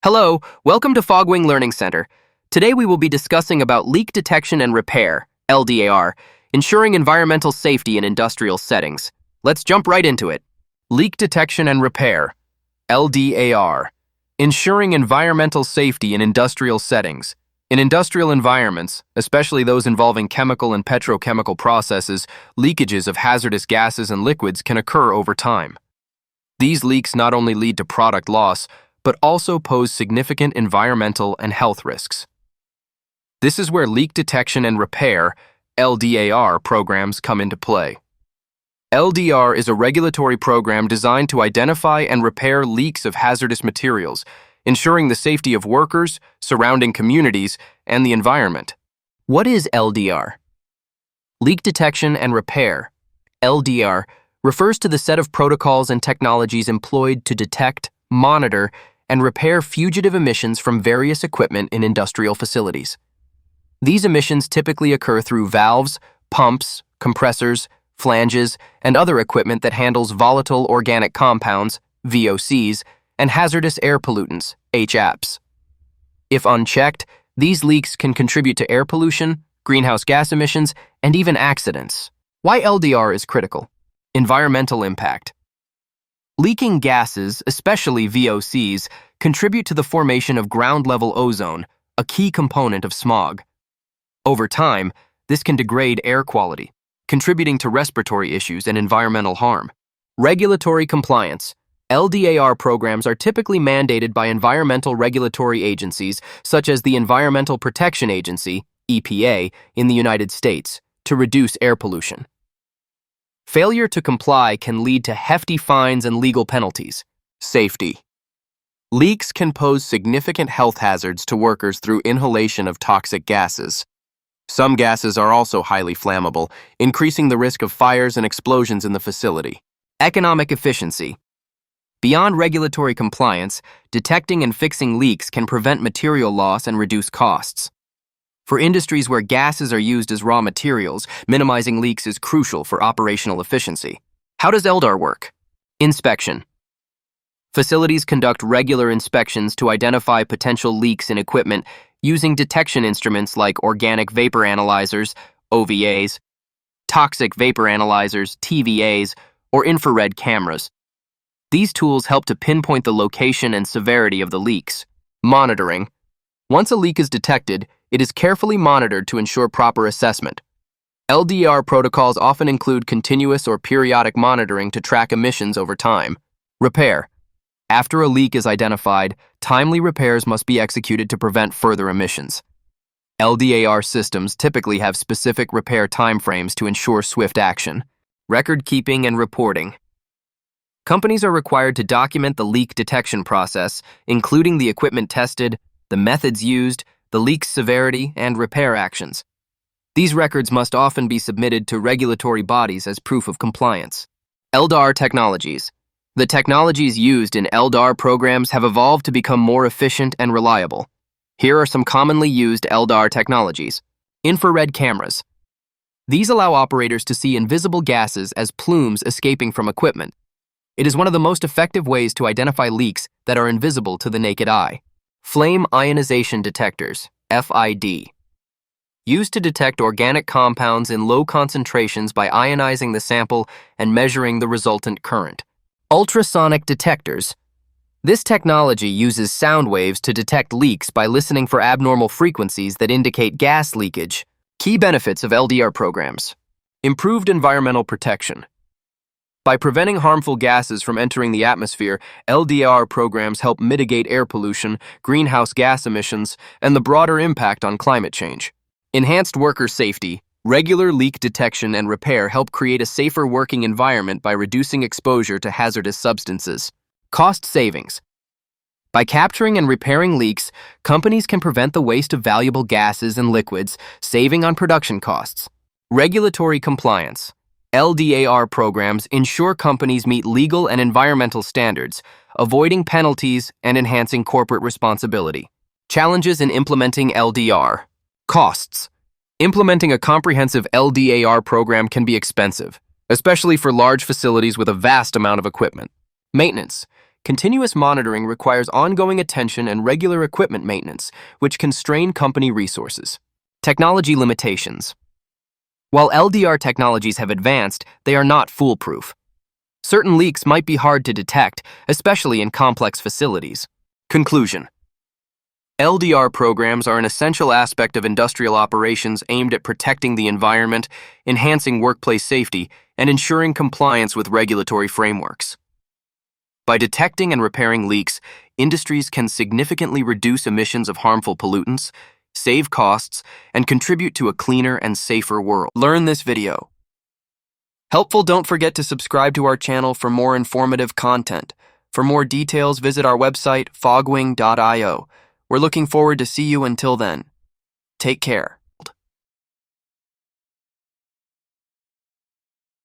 Hello, welcome to Fogwing Learning Center. Today we will be discussing about leak detection and repair, LDAR, ensuring environmental safety in industrial settings. Let's jump right into it. Leak detection and repair, LDAR, ensuring environmental safety in industrial settings. In industrial environments, especially those involving chemical and petrochemical processes, leakages of hazardous gases and liquids can occur over time. These leaks not only lead to product loss, but also pose significant environmental and health risks. This is where leak detection and repair, LDAR, programs come into play. LDAR is a regulatory program designed to identify and repair leaks of hazardous materials, ensuring the safety of workers, surrounding communities, and the environment. What is LDAR? Leak detection and repair, LDAR, refers to the set of protocols and technologies employed to detect, monitor, and repair fugitive emissions from various equipment in industrial facilities. These emissions typically occur through valves, pumps, compressors, flanges, and other equipment that handles volatile organic compounds, VOCs, and hazardous air pollutants, HAPs. If unchecked, these leaks can contribute to air pollution, greenhouse gas emissions, and even accidents. Why LDAR is critical? Environmental impact. Leaking gases, especially VOCs, contribute to the formation of ground-level ozone, a key component of smog. Over time, this can degrade air quality, contributing to respiratory issues and environmental harm. Regulatory compliance. LDAR programs are typically mandated by environmental regulatory agencies such as the Environmental Protection Agency, EPA, in the United States, to reduce air pollution. Failure to comply can lead to hefty fines and legal penalties. Safety. Leaks can pose significant health hazards to workers through inhalation of toxic gases. Some gases are also highly flammable, increasing the risk of fires and explosions in the facility. Economic efficiency. Beyond regulatory compliance, detecting and fixing leaks can prevent material loss and reduce costs. For industries where gases are used as raw materials, minimizing leaks is crucial for operational efficiency. How does LDAR work? Inspection. Facilities conduct regular inspections to identify potential leaks in equipment using detection instruments like organic vapor analyzers, OVAs, toxic vapor analyzers, TVAs, or infrared cameras. These tools help to pinpoint the location and severity of the leaks. Monitoring. Once a leak is detected, it is carefully monitored to ensure proper assessment. LDAR protocols often include continuous or periodic monitoring to track emissions over time. Repair. After a leak is identified, timely repairs must be executed to prevent further emissions. LDAR systems typically have specific repair timeframes to ensure swift action. Record keeping and reporting. Companies are required to document the leak detection process, including the equipment tested, the methods used, the leak's severity, and repair actions. These records must often be submitted to regulatory bodies as proof of compliance. LDAR technologies. The technologies used in LDAR programs have evolved to become more efficient and reliable. Here are some commonly used LDAR technologies. Infrared cameras. These allow operators to see invisible gases as plumes escaping from equipment. It is one of the most effective ways to identify leaks that are invisible to the naked eye. Flame ionization detectors, FID. Used to detect organic compounds in low concentrations by ionizing the sample and measuring the resultant current. Ultrasonic detectors. This technology uses sound waves to detect leaks by listening for abnormal frequencies that indicate gas leakage. Key benefits of LDAR programs. Improved environmental protection. By preventing harmful gases from entering the atmosphere, LDAR programs help mitigate air pollution, greenhouse gas emissions, and the broader impact on climate change. Enhanced worker safety. Regular leak detection and repair help create a safer working environment by reducing exposure to hazardous substances. Cost savings. By capturing and repairing leaks, companies can prevent the waste of valuable gases and liquids, saving on production costs. Regulatory compliance. LDAR programs ensure companies meet legal and environmental standards, avoiding penalties and enhancing corporate responsibility. Challenges in implementing LDAR. Costs. Implementing a comprehensive LDAR program can be expensive, especially for large facilities with a vast amount of equipment. Maintenance. Continuous monitoring requires ongoing attention and regular equipment maintenance, which can strain company resources. Technology limitations. While LDR technologies have advanced, they are not foolproof. Certain leaks might be hard to detect, especially in complex facilities. Conclusion. LDR programs are an essential aspect of industrial operations aimed at protecting the environment, enhancing workplace safety, and ensuring compliance with regulatory frameworks. By detecting and repairing leaks, industries can significantly reduce emissions of harmful pollutants, save costs, and contribute to a cleaner and safer world. Learn this video. Helpful, don't forget to subscribe to our channel for more informative content. For more details, visit our website, fogwing.io. We're looking forward to see you until then. Take care.